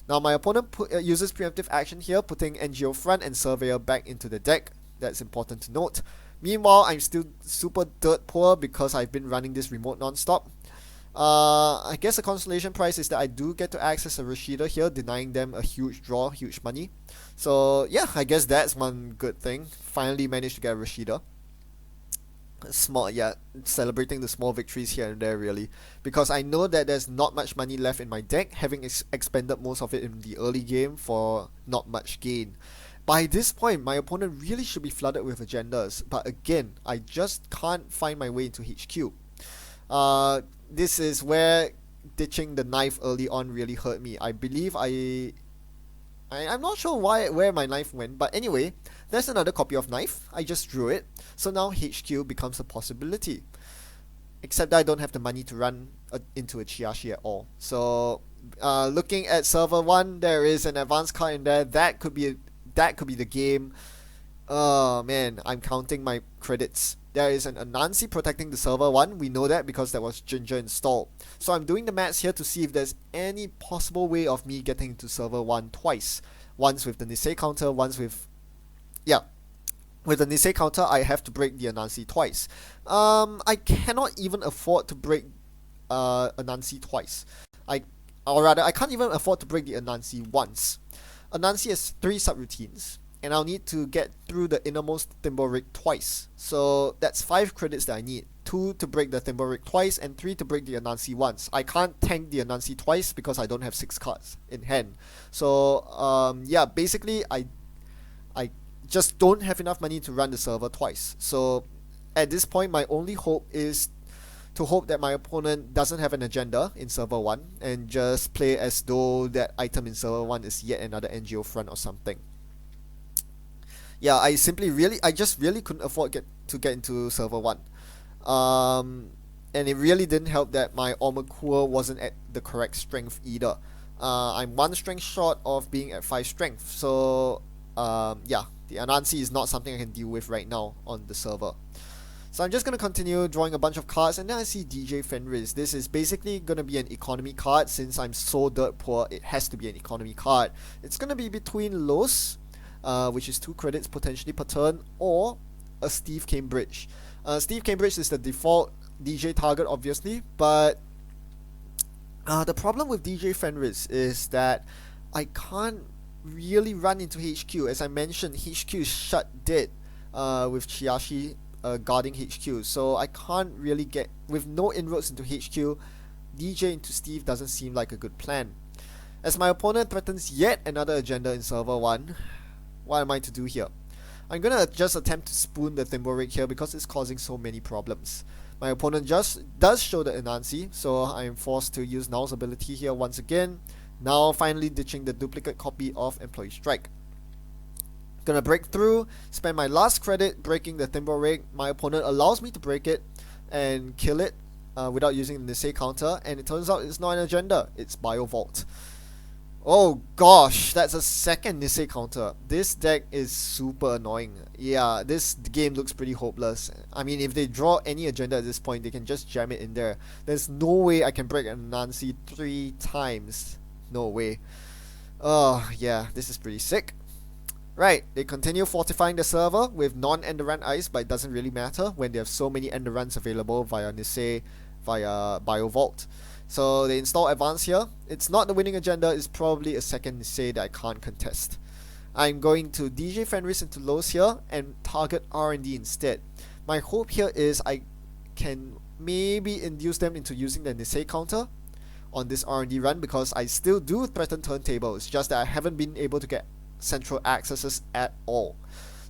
Now my opponent uses preemptive action here, putting NGO front and Surveyor back into the deck. That's important to note. Meanwhile, I'm still super dirt poor because I've been running this remote non-stop. I guess the consolation prize is that I do get to access a Rashida here, denying them a huge draw, huge money. So yeah, I guess that's one good thing. Finally managed to get a Rashida. Celebrating the small victories here and there really. Because I know that there's not much money left in my deck, having expended most of it in the early game for not much gain. By this point, my opponent really should be flooded with agendas, but again, I just can't find my way into HQ. This is where ditching the knife early on really hurt me. I believe I'm not sure where my knife went, but anyway, there's another copy of knife. I just drew it, so now HQ becomes a possibility. Except that I don't have the money to run into a Chiashi at all. So, looking at server 1, there is an advanced card in there. That could be the game. Oh man, I'm counting my credits. There is an Anansi protecting the server 1. We know that because there was Ginger installed. So I'm doing the maths here to see if there's any possible way of me getting into server 1 twice. Once with the Nisei counter, once with... Yeah. With the Nisei counter, I have to break the Anansi twice. I cannot even afford to break Anansi twice. I can't even afford to break the Anansi once. Anansi has 3 subroutines, and I'll need to get through the innermost Thimble Rig twice. So that's 5 credits that I need. 2 to break the Thimble Rig twice, and 3 to break the Anansi once. I can't tank the Anansi twice because I don't have 6 cards in hand. So yeah, basically I just don't have enough money to run the server twice. So at this point, my only hope is to hope that my opponent doesn't have an agenda in server 1 and just play as though that item in server 1 is yet another NGO front or something. Yeah, I just really couldn't afford to get into server 1. And it really didn't help that my armor core wasn't at the correct strength either. I'm 1 strength short of being at 5 strength, so yeah, the Anansi is not something I can deal with right now on the server. So I'm just going to continue drawing a bunch of cards, and then I see DJ Fenris. This is basically going to be an economy card. Since I'm so dirt poor, it has to be an economy card. It's going to be between Los, which is 2 credits potentially per turn, or a Steve Cambridge. Steve Cambridge is the default DJ target, obviously, but the problem with DJ Fenris is that I can't really run into HQ. As I mentioned, HQ is shut dead with Chiashi guarding HQ, so I can't really get, with no inroads into HQ, DJ into Steve doesn't seem like a good plan. As my opponent threatens yet another agenda in server 1, what am I to do here? I'm gonna just attempt to spoon the Thimble here because it's causing so many problems. My opponent just does show the Anansi, so I am forced to use Null's ability here once again, now finally ditching the duplicate copy of Employee Strike. Gonna break through, spend my last credit breaking the Thimble Rig. My opponent allows me to break it and kill it without using the Nisei counter, and it turns out it's not an agenda, it's Biovault. Oh gosh, that's a second Nisei counter. This deck is super annoying. Yeah, this game looks pretty hopeless. I mean, if they draw any agenda at this point, they can just jam it in there. There's no way I can break a Nancy 3 times. No way. Oh, yeah, this is pretty sick. Right, they continue fortifying the server with non-Enderun ice, but it doesn't really matter when they have so many Enderuns available via Nisei, via Biovault. So they install Advance here. It's not the winning agenda, it's probably a second Nisei that I can't contest. I'm going to DJ Fenris into Los here and target R&D instead. My hope here is I can maybe induce them into using the Nisei counter on this R&D run, because I still do threaten turntable. It's just that I haven't been able to get central accesses at all.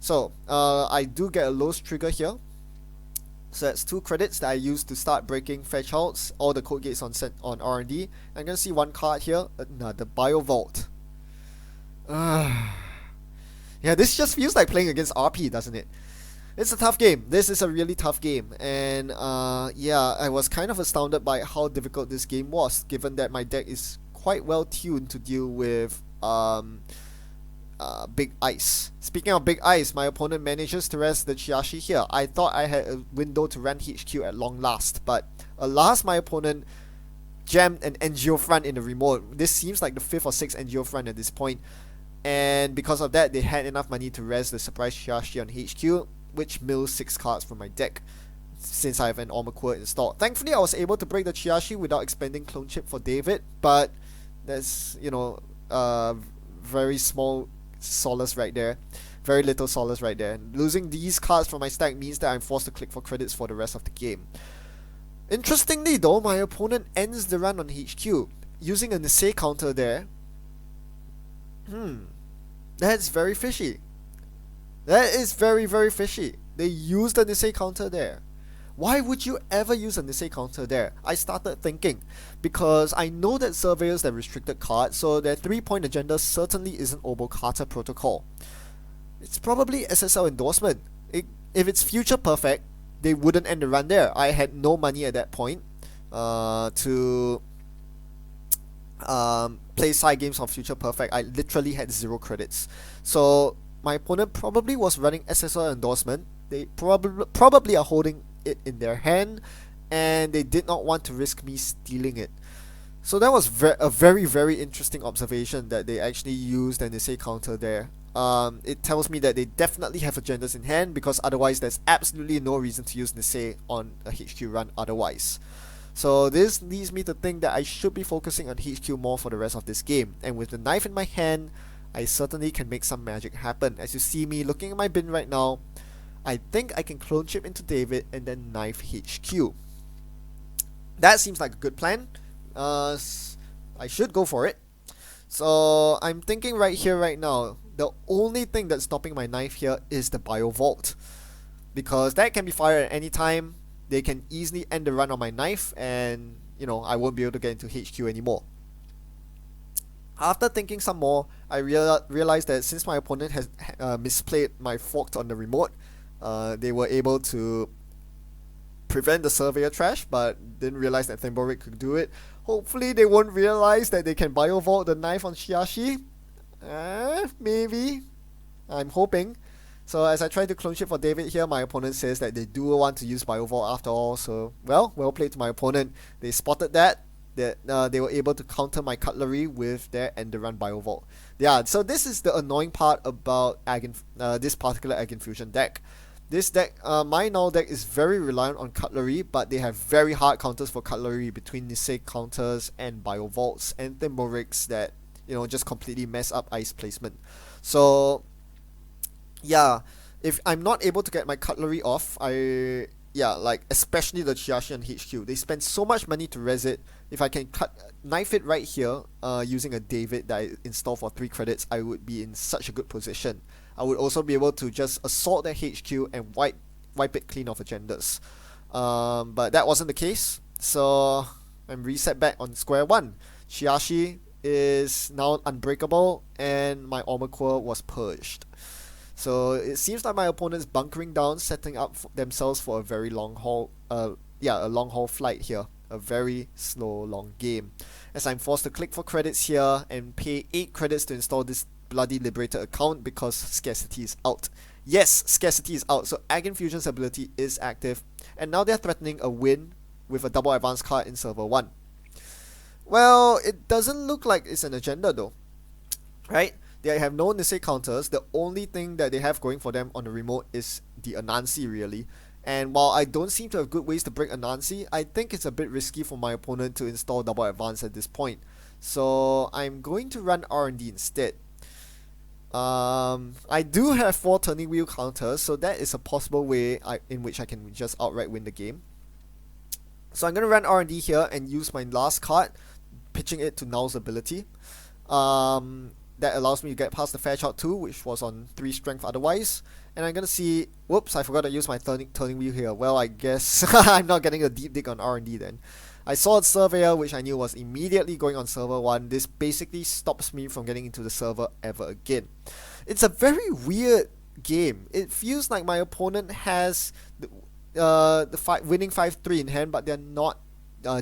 So I do get a Los trigger here. So that's 2 credits that I use to start breaking fetch outs, all the code gates on R&D. I'm gonna see 1 card here, the Biovault. Yeah, this just feels like playing against RP, doesn't it? It's a tough game. This is a really tough game, and yeah, I was kind of astounded by how difficult this game was, given that my deck is quite well tuned to deal with Big Ice. Speaking of Big Ice, my opponent manages to rest the Chiashi here. I thought I had a window to run HQ at long last, but alas, my opponent jammed an NGO front in the remote. This seems like the 5th or 6th NGO front at this point, and because of that, they had enough money to rest the surprise Chiashi on HQ, which mills 6 cards from my deck, since I have an Armor Core installed. Thankfully, I was able to break the Chiashi without expending Clone Chip for David, but that's, you know, very small solace right there. Very little solace right there. And losing these cards from my stack means that I'm forced to click for credits for the rest of the game. Interestingly though, my opponent ends the run on HQ using a Nisei counter there. That's very fishy. That is very, very fishy. They used a Nisei counter there. Why would you ever use a Nisei counter there? I started thinking, because I know that Surveyors are restricted cards, so their 3-point agenda certainly isn't Obo Carter Protocol. It's probably SSL endorsement. If it's Future Perfect, they wouldn't end the run there. I had no money at that point to play side games of Future Perfect. I literally had 0 credits. So my opponent probably was running SSL endorsement. They probably are holding it in their hand, and they did not want to risk me stealing it. So that was a very, very interesting observation that they actually used an Nisei counter there. It tells me that they definitely have agendas in hand, because otherwise there's absolutely no reason to use Nisei on a HQ run otherwise. So this leads me to think that I should be focusing on HQ more for the rest of this game, and with the knife in my hand, I certainly can make some magic happen. As you see me looking at my bin right now, I think I can Clone Chip into David and then knife HQ. That seems like a good plan. I should go for it. So I'm thinking right here, right now, the only thing that's stopping my knife here is the Biovault, because that can be fired at any time. they can easily end the run on my knife, and I won't be able to get into HQ anymore. After thinking some more, I realized that since my opponent has misplayed my fork on the remote, they were able to prevent the Surveyor trash, but didn't realize that Thimblerick could do it. Hopefully they won't realize that they can Biovault the knife on Shiashi. Maybe. I'm hoping. So as I try to clone ship for David here, my opponent says that they do want to use Biovault after all. So, well played to my opponent. They spotted that they were able to counter my cutlery with their Enderun Biovault. Yeah, so this is the annoying part about this particular Egg Infusion deck. This deck, my Null deck, is very reliant on cutlery, but they have very hard counters for cutlery between Nisei counters and Biovaults and Thimblewricks that just completely mess up ice placement. So yeah, if I'm not able to get my cutlery off, especially the Chiashi and HQ, they spend so much money to res it. If I can knife it right here, using a David that I install for 3 credits, I would be in such a good position. I would also be able to just assault the HQ and wipe it clean of agendas. But that wasn't the case, so I'm reset back on square one. Chiashi is now unbreakable, and my Armor Core was purged. So it seems like my opponent's bunkering down, setting up themselves for a very long haul. A long haul flight here. A very slow, long game. As I'm forced to click for credits here and pay 8 credits to install this bloody Liberator account because scarcity is out. Yes, scarcity is out, so Egg Infusion's ability is active, and now they're threatening a win with a double advance card in server 1. Well, it doesn't look like it's an agenda though, right? They have no Nisei counters. The only thing that they have going for them on the remote is the Anansi, really. And while I don't seem to have good ways to break Anansi, I think it's a bit risky for my opponent to install double advance at this point. So I'm going to run R&D instead. I do have 4 turning wheel counters, so that is a possible way in which I can just outright win the game. So I'm going to run R&D here and use my last card, pitching it to Null's ability. That allows me to get past the Fairchild 2, which was on 3 strength otherwise. And I'm gonna see... Whoops, I forgot to use my turning wheel here. Well, I guess I'm not getting a deep dig on R&D then. I saw Surveyor, which I knew was immediately going on server 1. This basically stops me from getting into the server ever again. It's a very weird game. It feels like my opponent has the winning 5-3 in hand, but they're not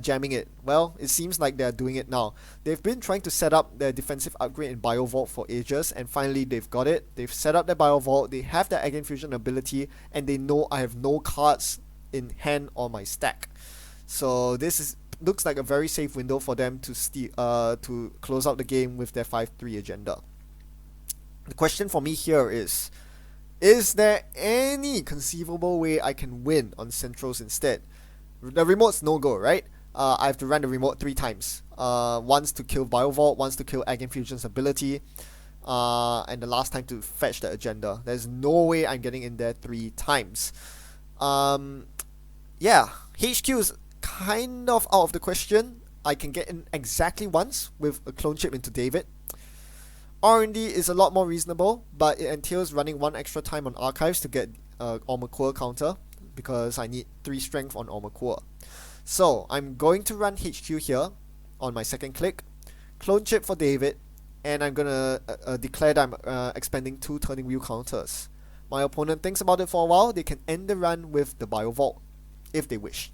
jamming it. Well, it seems like they're doing it now. They've been trying to set up their defensive upgrade in Biovault for ages, and finally they've got it. They've set up their Biovault, they have their Egg Infusion ability, and they know I have no cards in hand on my stack. So this looks like a very safe window for them to close out the game with their 5-3 agenda. The question for me here is there any conceivable way I can win on Centrals instead? The remote's no go, right? I have to run the remote 3 times. Once to kill Biovault, once to kill Egg Infusion's ability, and the last time to fetch the agenda. There's no way I'm getting in there 3 times. Yeah, HQ is kind of out of the question. I can get in exactly once with a clone chip into David. R&D is a lot more reasonable, but it entails running 1 extra time on Archives to get Armor Core counter, because I need 3 strength on Armor Core. So I'm going to run HQ here on my second click, clone chip for David, and I'm gonna declare that I'm expending 2 turning wheel counters. My opponent thinks about it for a while. They can end the run with the Biovault if they wish.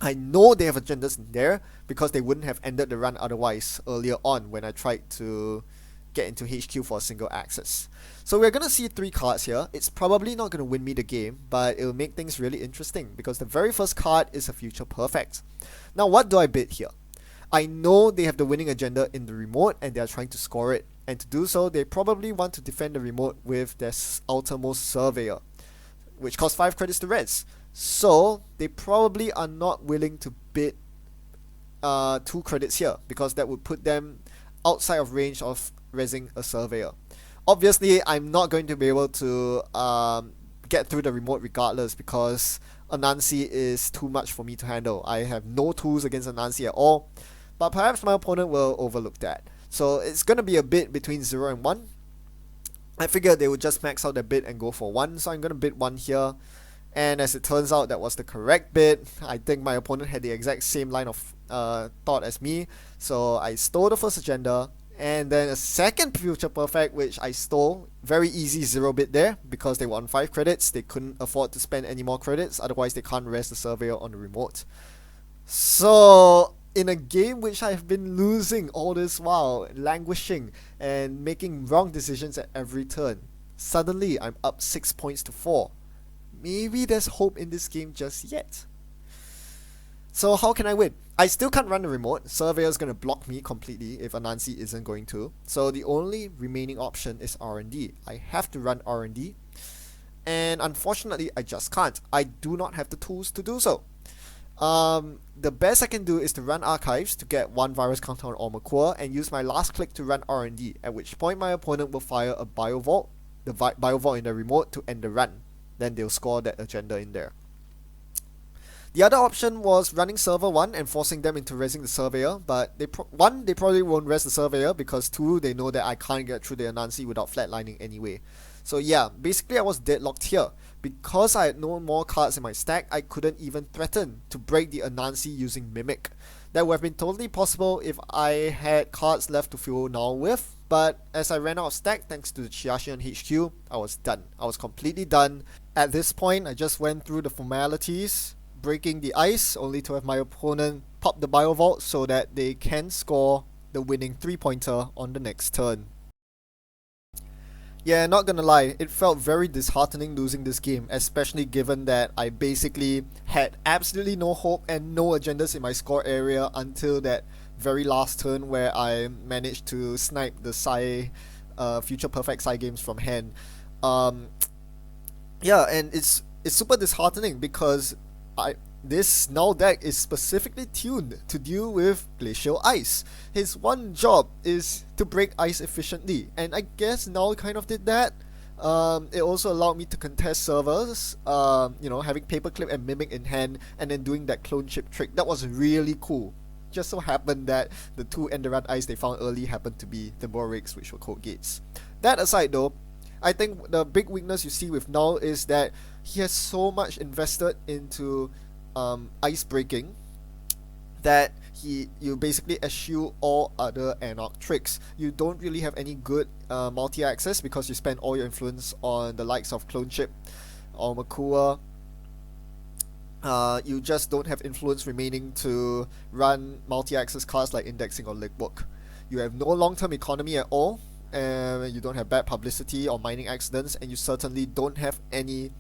I know they have agendas in there because they wouldn't have ended the run otherwise earlier on when I tried to get into HQ for a single access. So we're gonna see 3 cards here. It's probably not gonna win me the game, but it'll make things really interesting because the very first card is a future perfect. Now what do I bid here? I know they have the winning agenda in the remote and they're trying to score it, and to do so they probably want to defend the remote with their outermost Surveyor, which costs 5 credits to res. So they probably are not willing to bid 2 credits here because that would put them outside of range of resing a Surveyor. Obviously, I'm not going to be able to get through the remote regardless because Anansi is too much for me to handle. I have no tools against Anansi at all, but perhaps my opponent will overlook that. So it's going to be a bid between 0 and 1. I figured they would just max out their bid and go for 1, so I'm going to bid 1 here. And as it turns out, that was the correct bid. I think my opponent had the exact same line of thought as me. So I stole the first agenda, and then a second future perfect, which I stole. Very easy 0 bid there, because they were on 5 credits. They couldn't afford to spend any more credits, otherwise they can't rest the surveyor on the remote. So in a game which I've been losing all this while, languishing and making wrong decisions at every turn, suddenly I'm up 6 points to 4. Maybe there's hope in this game just yet. So how can I win? I still can't run the remote. Surveyor's gonna block me completely if Anansi isn't going to. So the only remaining option is R&D. I have to run R&D. And unfortunately, I just can't. I do not have the tools to do so. The best I can do is to run archives to get 1 virus counter on Ormakur and use my last click to run R&D, at which point my opponent will fire a biovault, the biovault in the remote, to end the run. Then they'll score that agenda in there. The other option was running server 1 and forcing them into resing the surveyor, but they probably won't res the surveyor, because 2, they know that I can't get through the Anansi without flatlining anyway. So yeah, basically I was deadlocked here. Because I had no more cards in my stack, I couldn't even threaten to break the Anansi using Mimic. That would have been totally possible if I had cards left to fill Null with, but as I ran out of stack thanks to the Chiashian HQ, I was done. I was completely done. At this point, I just went through the formalities, breaking the ice, only to have my opponent pop the biovault so that they can score the winning 3-pointer on the next turn. Yeah, not gonna lie, it felt very disheartening losing this game, especially given that I basically had absolutely no hope and no agendas in my score area until that very last turn where I managed to snipe the future perfect Psy games from hand. Yeah, and it's super disheartening because this Null deck is specifically tuned to deal with Glacial Ice. His one job is to break ice efficiently, and I guess Null kind of did that. It also allowed me to contest servers, having Paperclip and Mimic in hand, and then doing that clone chip trick. That was really cool. Just so happened that the 2 Enderun ice they found early happened to be the Borix, which were code gates. That aside though, I think the big weakness you see with Null is that he has so much invested into ice breaking that you basically eschew all other Anarch tricks. You don't really have any good multi-access because you spend all your influence on the likes of Clone Chip or Makua. You just don't have influence remaining to run multi-access cards like Indexing or Legwork. You have no long-term economy at all, and you don't have bad publicity or mining accidents, and you certainly don't have any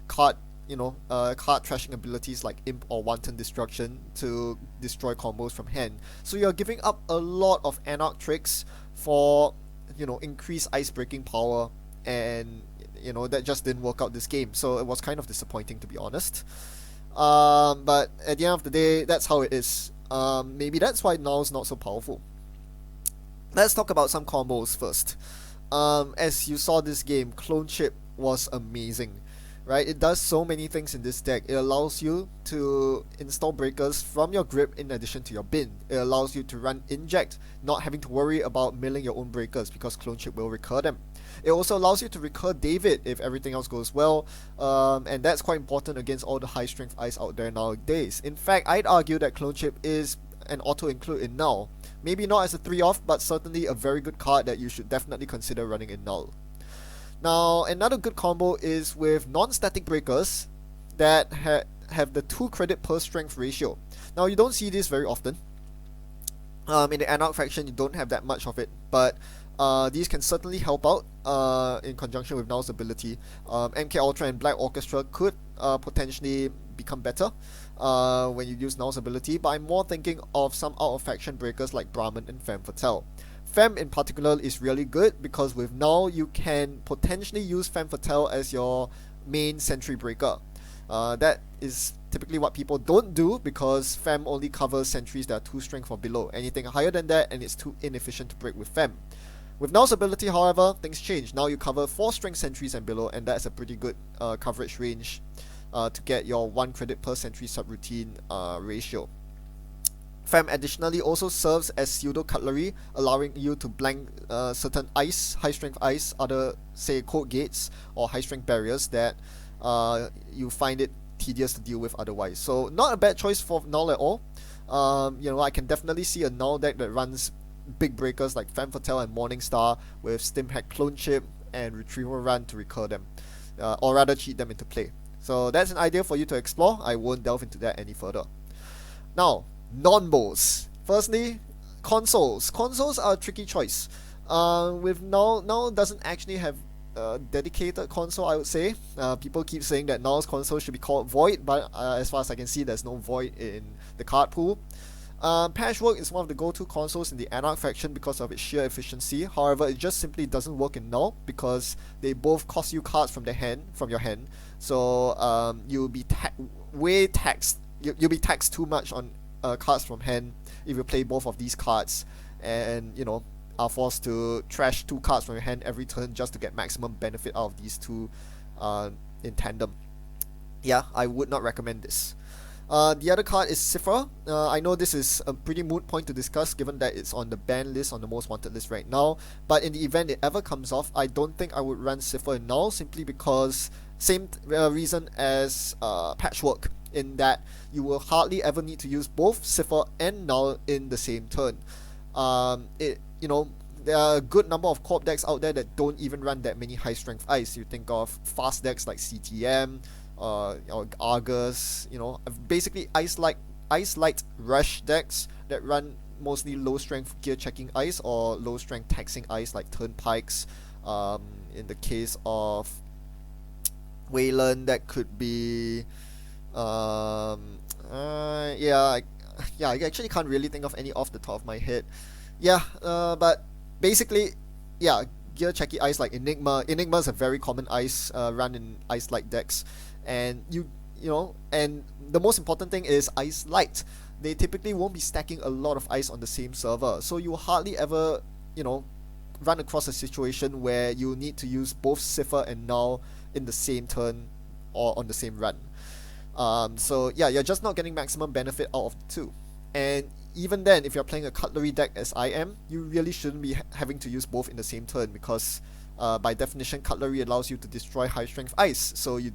card trashing abilities like Imp or Wanton Destruction to destroy combos from hand. So you're giving up a lot of Anarch tricks for, increased ice breaking power, and, that just didn't work out this game. So it was kind of disappointing, to be honest. But at the end of the day, that's how it is. Maybe that's why Null's not so powerful. Let's talk about some combos first. As you saw this game, Clone Chip was amazing. Right, it does so many things in this deck. It allows you to install breakers from your grip in addition to your bin. It allows you to run inject, not having to worry about milling your own breakers because Clone Chip will recur them. It also allows you to recur David if everything else goes well, and that's quite important against all the high strength ice out there nowadays. In fact, I'd argue that Clone Chip is an auto include in Null. Maybe not as a 3-off, but certainly a very good card that you should definitely consider running in Null. Now, another good combo is with non-static breakers that have the 2 credit per strength ratio. Now, you don't see this very often. In the Anarch faction, you don't have that much of it, but these can certainly help out in conjunction with Null's ability. MK Ultra and Black Orchestra could potentially become better when you use Null's ability, but I'm more thinking of some out-of-faction breakers like Brahmin and Femme Fatale. Femme in particular is really good because with Null you can potentially use Femme Fatale as your main sentry breaker. That is typically what people don't do because Femme only covers sentries that are 2 strength or below. Anything higher than that and it's too inefficient to break with Femme. With Null's ability, however, things change. Now you cover 4 strength sentries and below, and that's a pretty good coverage range to get your 1 credit per sentry subroutine ratio. Femme additionally also serves as pseudo cutlery, allowing you to blank certain ice, high strength ice, other say code gates or high strength barriers that you find it tedious to deal with otherwise. So not a bad choice for Null at all. I can definitely see a Null deck that runs big breakers like Femme Fatale and Morningstar with Stimhack Clone Chip and Retrieval Run to recur them, or rather cheat them into play. So that's an idea for you to explore. I won't delve into that any further. Now, non-bows. Firstly, consoles. Consoles are a tricky choice. With Null doesn't actually have a dedicated console, I would say. People keep saying that Null's console should be called Void, but as far as I can see, there's no Void in the card pool. Patchwork is one of the go-to consoles in the Anarch faction because of its sheer efficiency. However, it just simply doesn't work in Null because they both cost you cards from your hand. So you'll be taxed. You'll be taxed too much on cards from hand if you play both of these cards, and are forced to trash 2 cards from your hand every turn just to get maximum benefit out of these two in tandem. Yeah, I would not recommend this. The other card is Cipher. I know this is a pretty moot point to discuss given that it's on the ban list, on the most wanted list right now, but in the event it ever comes off, I don't think I would run Cipher in Null, simply because same reason as Patchwork, in that you will hardly ever need to use both Cipher and Null in the same turn. There are a good number of co-op decks out there that don't even run that many high strength ice. You think of fast decks like CTM, or Argus, basically ice light rush decks that run mostly low strength gear checking ice or low strength taxing ice like Turnpikes. In the case of Wayland, that could be I actually can't really think of any off the top of my head. But basically, gear checky ice like Enigma. Enigma is a very common ice run in ice light decks, and and the most important thing is ice light. They typically won't be stacking a lot of ice on the same server, so you will hardly ever run across a situation where you need to use both Cipher and Null in the same turn or on the same run. You're just not getting maximum benefit out of the two. And even then, if you're playing a cutlery deck as I am, you really shouldn't be having to use both in the same turn, because by definition cutlery allows you to destroy high strength ice, so you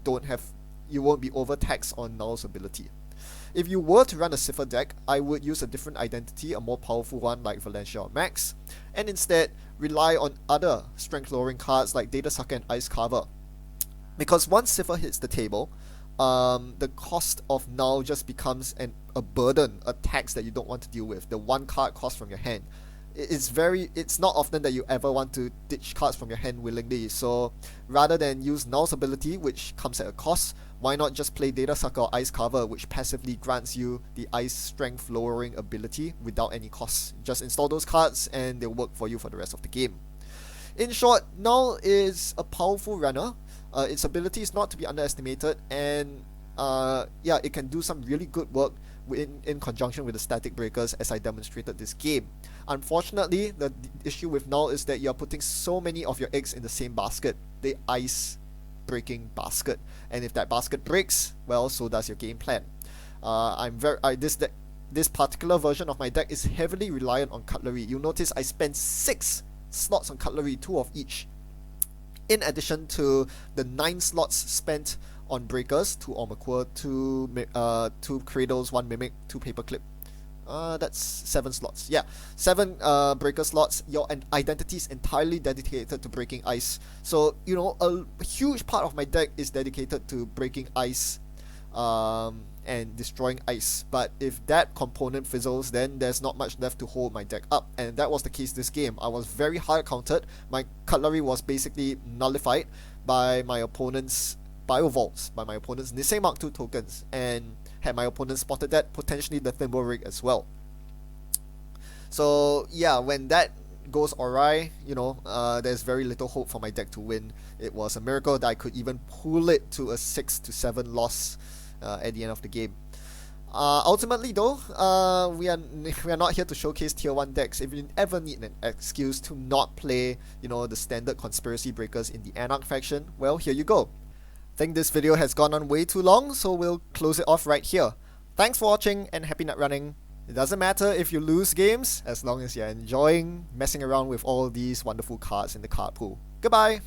won't be overtaxed on Null's ability. If you were to run a Cipher deck, I would use a different identity, a more powerful one like Valencia or Max, and instead rely on other strength lowering cards like Data Sucker and Ice Carver. Because once Cipher hits the table, the cost of Null just becomes a burden, a tax that you don't want to deal with. The 1 card cost from your hand. It's not often that you ever want to ditch cards from your hand willingly. So rather than use Null's ability, which comes at a cost, why not just play Data Sucker or Ice Carver, which passively grants you the ice strength lowering ability without any cost. Just install those cards and they'll work for you for the rest of the game. In short, Null is a powerful runner. Its ability is not to be underestimated, and it can do some really good work in conjunction with the static breakers, as I demonstrated this game. Unfortunately, the issue with Null is that you're putting so many of your eggs in the same basket, the ice breaking basket, and if that basket breaks, well, so does your game plan. This particular version of my deck is heavily reliant on cutlery. You'll notice I spent 6 slots on cutlery, 2 of each, in addition to the 9 slots spent on breakers, 2 Ormaquer, 2 Cradles, 1 Mimic, 2 Paperclip. That's 7 slots. 7 breaker slots. Your identity is entirely dedicated to breaking ice. So, a huge part of my deck is dedicated to breaking ice and destroying ice. But if that component fizzles, then there's not much left to hold my deck up. And that was the case this game. I was very hard countered. My cutlery was basically nullified by my opponent's Biovaults, by my opponent's Nisei Mark II tokens, and had my opponent spotted that, potentially the Thimble Rig as well. So when that goes awry, there's very little hope for my deck to win. It was a miracle that I could even pull it to a 6-7 loss at the end of the game. Ultimately though, we are not here to showcase tier 1 decks. If you ever need an excuse to not play, the standard conspiracy breakers in the Anarch faction, well, here you go. Think this video has gone on way too long, so we'll close it off right here. Thanks for watching and happy nut running. It doesn't matter if you lose games, as long as you're enjoying messing around with all these wonderful cards in the card pool. Goodbye!